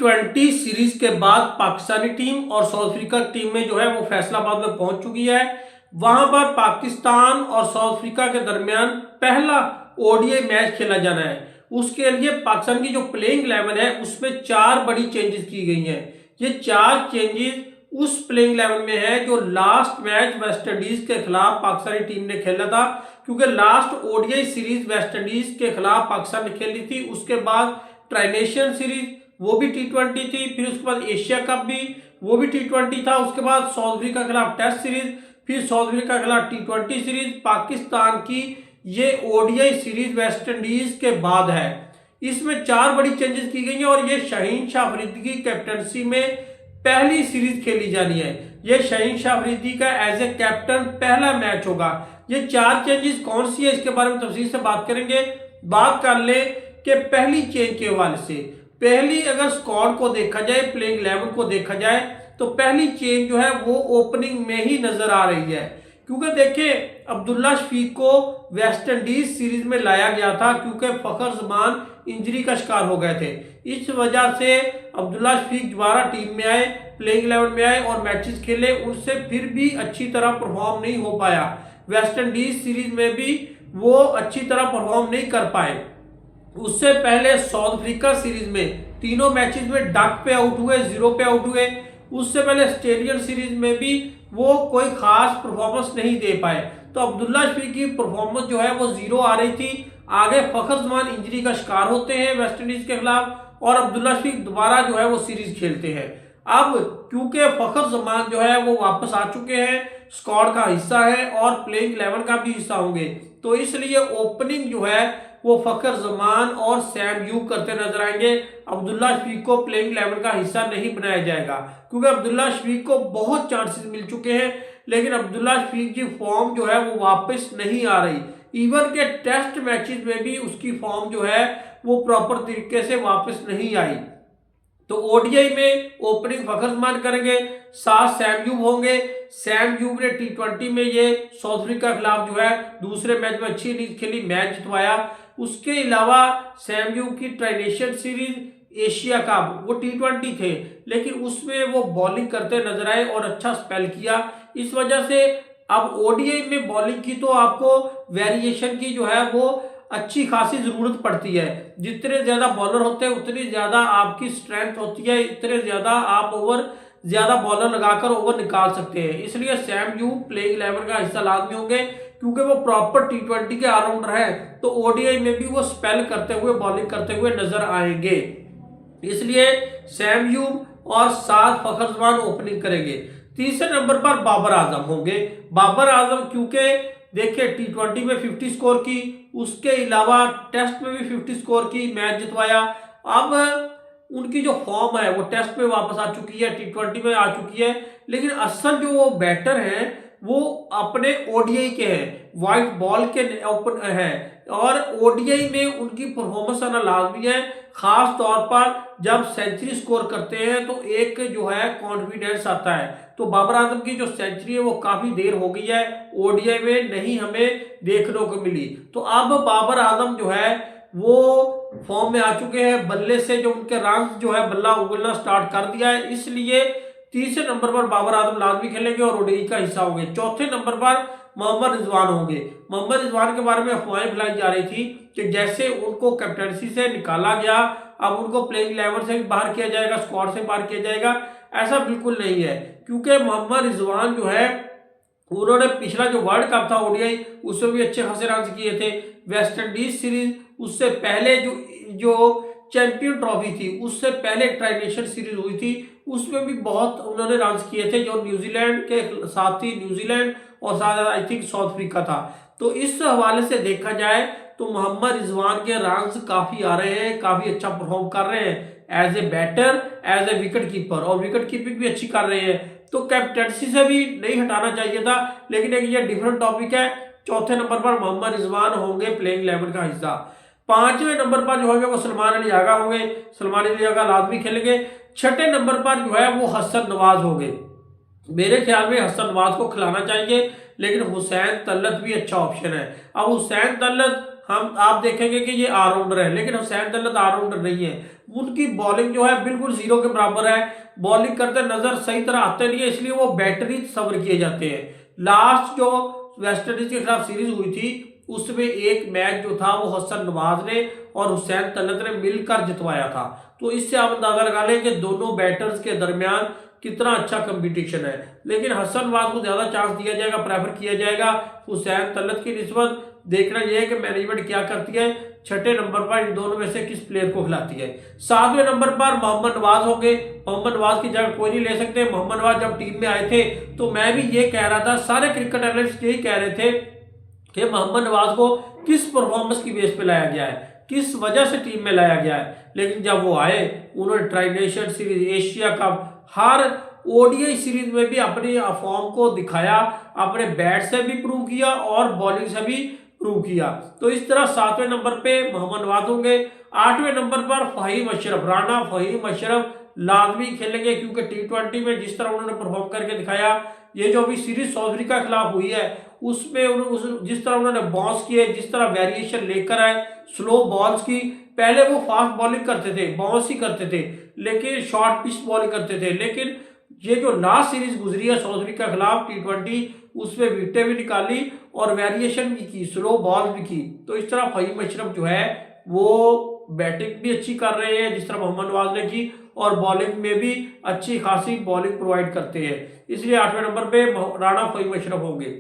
T20 series के बाद Pakistani team और साउथ अफ्रीका टीम में जो है वो फैसलाबाद में पहुंच चुकी है। वहां पर पाकिस्तान और साउथ अफ्रीका के दरमियान पहला ओडीआई मैच खेला जाना है। उसके लिए पाकिस्तान की जो प्लेइंग 11 है उसमें 4 बड़ी चेंजेस की गई हैं। ये 4 चेंजेस उस प्लेइंग 11 में है जो लास्ट मैच वेस्ट इंडीज के खिलाफ पाकिस्तानी टीम ने खेला था, क्योंकि last ODI series West Indies के खिलाफ पाकिस्तान ने खेली थी। उसके बाद ट्राइनेशन सीरीज वो भी T20 थी, फिर उसके बाद एशिया कप भी वो भी T20 था। उसके बाद साउथ अफ्रीका के खिलाफ टेस्ट सीरीज, फिर साउथ अफ्रीका के खिलाफ T20 सीरीज। पाकिस्तान की ये ओडीआई सीरीज वेस्ट इंडीज के बाद है। इसमें 4 बड़ी चेंजेस की गई हैं और ये शाहीन शाह अफरीदी की कैप्टनसी में पहली सीरीज खेली जानी है। ये शाहीन शाह अफरीदी का एज ए कैप्टन पहला मैच होगा। ये 4 चेंजेस कौन सी है इसके बारे में तफसील से बात करेंगे। बात कर ले कि पहली चेंज के हवाले से, पहली अगर स्क्वाड को देखा जाए, प्लेइंग 11 को देखा जाए, तो पहली चेंज जो है वो ओपनिंग में ही नजर आ रही है। क्योंकि देखिए अब्दुल्ला शफीक को वेस्ट इंडीज सीरीज में लाया गया था क्योंकि फखर जमान इंजरी का शिकार हो गए थे। इस वजह से अब्दुल्ला शफीक दोबारा टीम में आए, प्लेइंग 11 में आए और मैचेस खेले। उनसे फिर भी अच्छी तरह परफॉर्म नहीं हो पाया। वेस्ट इंडीज सीरीज में भी वो अच्छी तरह परफॉर्म नहीं कर पाए। उससे पहले साउथ अफ्रीका सीरीज में तीनों मैचेस में डक पे आउट हुए, 0 पे आउट हुए। उससे पहले ऑस्ट्रेलियन सीरीज में भी वो कोई खास परफॉर्मेंस नहीं दे पाए। तो अब्दुल्ला शफीक की परफॉर्मेंस जो है वो 0 आ रही थी। आगे फखर जमान इंजरी का शिकार होते हैं वेस्ट इंडीज के खिलाफ और अब्दुल्ला शफीक दोबारा जो है वो सीरीज खेलते हैं। अब क्योंकि फखर जमान जो है वो वापस आ चुके हैं, स्क्वाड का हिस्सा है और प्लेइंग 11 का भी हिस्सा होंगे, तो इसलिए ओपनिंग जो है वो फखर जमान और सैम यूब करते नजर आएंगे। अब्दुल्ला शफीक को प्लेइंग 11 का हिस्सा नहीं बनाया जाएगा क्योंकि अब्दुल्ला शफीक को बहुत चांसेस मिल चुके हैं, लेकिन अब्दुल्ला शफीक की फॉर्म जो है वो वापस नहीं आ रही। इवन के टेस्ट मैचेस में भी उसकी फॉर्म जो है वो प्रॉपर तरीके से वापस नहीं आई। तो ओडीआई में ओपनिंग फखर जमान करेंगे, साथ सैम यूब होंगे। सैम यूब ने T20 में ये साउथ अफ्रीका के खिलाफ जो है दूसरे मैच में अच्छी इनिंग्स खेली, मैच जितवाया। उसके अलावा सैम यूब की ट्राइनेशन सीरीज, एशिया कप वो T20 थे, लेकिन उसमें वो बॉलिंग करते नजर आए और अच्छा स्पेल किया। इस वजह से अब ओडीआई में बॉलिंग की तो आपको वेरिएशन की जो है वो अच्छी खासी जरूरत पड़ती है। जितने ज्यादा बॉलर होते हैं उतनी ज्यादा आपकी स्ट्रेंथ होती है, इतने ज्यादा आप ओवर ज्यादा बॉलर लगाकर ओवर निकाल सकते हैं। इसलिए सैम यूब प्लेइंग 11 का हिस्सा लाजमी होंगे क्योंकि वो प्रॉपर T20 के ऑलराउंडर है, तो ओडीआई में भी वो स्पेल करते हुए बॉलिंग करते हुए नजर आएंगे। इसलिए सैम यूब और साथ फखर जमान ओपनिंग करेंगे। तीसरे नंबर पर बाबर आजम होंगे। बाबर आजम क्योंकि देखिए T20 में 50 स्कोर की, उसके अलावा टेस्ट में भी 50 स्कोर की, मैच जितवाया। अब उनकी जो फॉर्म है वो टेस्ट में वापस आ चुकी है, T20 में आ चुकी है, लेकिन असल जो वो बैटर हैं वो अपने ओडीआई के हैं, व्हाइट बॉल के ओपन है और ओडीआई में उनकी परफॉर्मेंस आना लाजमी है। खास तौर पर जब सेंचुरी स्कोर करते हैं तो एक जो है कॉन्फिडेंस आता है। तो बाबर आजम की जो सेंचुरी है वो काफी देर हो गई है, ओडीआई में नहीं हमें देखने को मिली। तो अब बाबर आजम जो है वो फॉर्म में आ चुके हैं, बल्ले से जो उनके रन जो है बल्ला उगलना स्टार्ट कर दिया है। इसलिए तीसरे नंबर पर बाबर आजम लाजमी खेलेंगे और ओडीआई का हिस्सा होंगे। चौथे नंबर पर मोहम्मद रिजवान होंगे। मोहम्मद रिजवान के बारे में अफवाहें फैलाई जा रही थी कि जैसे उनको कैप्टनसी से निकाला गया अब उनको प्लेइंग 11 से बाहर किया जाएगा, स्क्वाड से बाहर किया जाएगा। ऐसा बिल्कुल नहीं है क्योंकि मोहम्मद रिजवान जो है उन्होंने पिछला जो वर्ल्ड कप था ओडीआई उसमें भी अच्छे खासे रन किए थे। वेस्ट इंडीज सीरीज, उससे पहले जो चैंपियन ट्रॉफी थी, उससे पहले ट्राइनेशन सीरीज हुई थी, उसमें भी बहुत उन्होंने रन किए थे जो न्यूजीलैंड के साथ ही, न्यूजीलैंड और साथ आई थिंक साउथ अफ्रीका था। तो इस हवाले से देखा जाए तो मोहम्मद रिजवान के रन्स काफी आ रहे हैं, काफी अच्छा परफॉर्म कर रहे हैं as a batter, as a wicket keeper, और विकेट कीपिंग भी अच्छी कर रहे हैं। तो कैप्टनसी से भी नहीं हटाना चाहिए था, लेकिन एक ये डिफरेंट टॉपिक है। चौथे नंबर पर मोहम्मद रिजवान होंगे प्लेइंग 11 का हिस्सा। पांचवें नंबर पर जो होंगे वो सलमान अली आगा होंगे, सलमान अली आगा लाजमी खेलेंगे। छठे नंबर पर जो है वो हसन नवाज होंगे। मेरे ख्याल में हसन नवाज को खिलाना चाहिए, लेकिन हुसैन तलत भी अच्छा ऑप्शन है। अब हुसैन तलत हम आप देखेंगे कि ये ऑलराउंडर है, लेकिन हुसैन तलत ऑलराउंडर नहीं है। उनकी बॉलिंग जो है बिल्कुल जीरो के बराबर है। बॉलिंग करते नजर सही तरह आते नहीं है, इसलिए वो बैटरी तस्वर किए जाते हैं। लास्ट जो वेस्ट इंडीज के खिलाफ सीरीज हुई थी उसमें एक मैच जो था वो हसन नवाज ने और हुसैन तलत ने मिलकर जितवाया था। तो इससे आप अंदाजा लगा लें कि दोनों बैटर्स के दरमियान कितना अच्छा कंपटीशन है। लेकिन हसन नवाज को ज्यादा चांस दिया जाएगा, प्रेफर किया जाएगा हुसैन तलत की निस्बत। देखना यह है कि मैनेजमेंट क्या करती है, छठे नंबर पर इन दोनों में से किस प्लेयर को खिलाती है। सातवें नंबर पर मोहम्मद नवाज होंगे। मोहम्मद नवाज की जगह कोई नहीं ले सकते। मोहम्मद नवाज जब टीम में आए थे तो मैं भी ये कह रहा था, सारे क्रिकेट एनालिस्ट यही कह रहे थे कि मोहम्मद नवाज को किस परफॉर्मेंस की बेस पे लाया गया है, किस वजह से टीम में लाया गया है। लेकिन जब वो आए उन्होंने tri nation series, Asia cup, हर ओडीआई सीरीज में भी अपनी फॉर्म को दिखाया, अपने बैट से भी प्रूव किया और बॉलिंग से भी प्रूव किया। तो इस तरह सातवें नंबर पे मोहम्मद नवाज होंगे। आठवें नंबर पर फहीम अशरफ, राणा फहीम अशरफ लाजमी खेलेंगे, क्योंकि टी20 में जिस तरह उन्होंने परफॉर्म करके दिखाया, ये जो अभी सीरीज साउथ अफ्रीका के खिलाफ हुई है उसमें जिस तरह उन्होंने बाउंस किए, जिस तरह वेरिएशन लेकर आए स्लो बॉल्स की। पहले वो फास्ट बॉलिंग करते थे, बाउंस ही करते थे, लेकिन शॉर्ट पिच बॉलिंग करते थे। लेकिन ये जो लास्ट सीरीज गुजरी है साउथ अफ्रीका के खिलाफ टी20, उसमें विकेटें भी निकाली और वेरिएशन भी की, स्लो बॉल भी की। तो इस तरह फहीम अशरफ जो है वो बैटिंग भी अच्छी कर रहे हैं जिस तरह मोहम्मद नवाज ने की, और बॉलिंग में भी अच्छी खासी बॉलिंग प्रोवाइड करते हैं। इसलिए आठवें नंबर पे राणा फहीम अशरफ होंगे।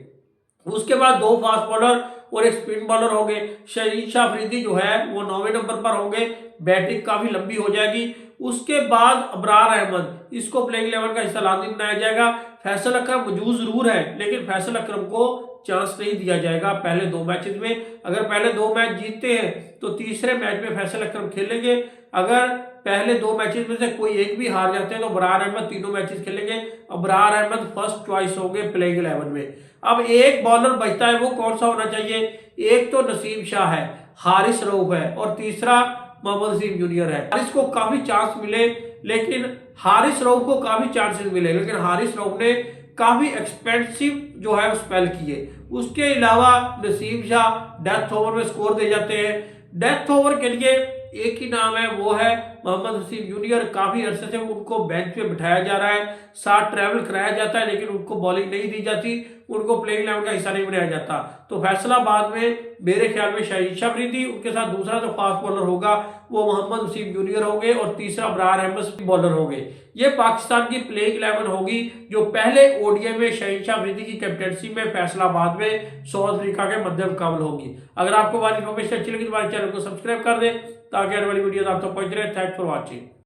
उसके बाद दो फास्ट बॉलर और एक स्पिन बॉलर होंगे। शहीद शाह अफरीदी जो है वो 9वें नंबर पर होंगे, बैटिंग काफी लंबी हो जाएगी। उसके बाद अबरार अहमद, इसको प्लेइंग 11 का हिस्सा लाजमी बनाया जाएगा। फैसल अकरम मौजूद जरूर है, लेकिन फैसल अकरम को चांस नहीं दिया जाएगा पहले दो मैचेस में। अगर पहले दो मैच जीतते हैं तो तीसरे मैच में फैसल अकरम खेलेंगे। अगर पहले दो मैचेस में से कोई एक भी हार जाते हैं तो अबरार अहमद तीनों मैचेस खेलेंगे। अबरार अहमद फर्स्ट चॉइस होंगे प्लेइंग 11 में। अब एक बॉलर बचता है, वो कौन सा होना चाहिए? एक तो नसीम शाह है, हारिस रऊफ है, और तीसरा मोहम्मद वसीम जूनियर है। हारिस को काफी चांस मिले, लेकिन हारिस रऊफ को काफी चांसेस मिले, लेकिन हारिस रऊफ ने काफी एक्सपेंसिव जो है स्पेल किए। उसके अलावा नसीम शाह डेथ ओवर में स्कोर दे जाते हैं। डेथ ओवर के लिए एक ही नाम है, वो है मोहम्मद वसीम जूनियर। काफी अरसे से उनको बेंच पे बिठाया जा रहा है, साथ ट्रैवल कराया जाता है, लेकिन उनको बॉलिंग नहीं दी जाती, उनको प्लेइंग 11 का हिस्सा नहीं बनाया जाता। तो फैसलाबाद में मेरे ख्याल में शहीद शाह अफरीदी, उनके साथ दूसरा जो फास्ट बॉलर होगा वो मोहम्मद वसीम जूनियर होंगे, और तीसरा अबरार अहमद बॉलर होंगे। ये पाकिस्तान की प्लेइंग 11 होगी जो पहले ओडीआई में शहीद शाह अफरीदी की कैप्टनसी में फैसलाबाद में साउथ अफ्रीका के मध्य मुकाबले होगी। अगर आपको हमारी इन्फॉर्मेशन अच्छी लगी तो हमारे चैनल को सब्सक्राइब कर दें ताकि आने वाली वीडियो आप तक पहुंच रहे। Thanks for watching.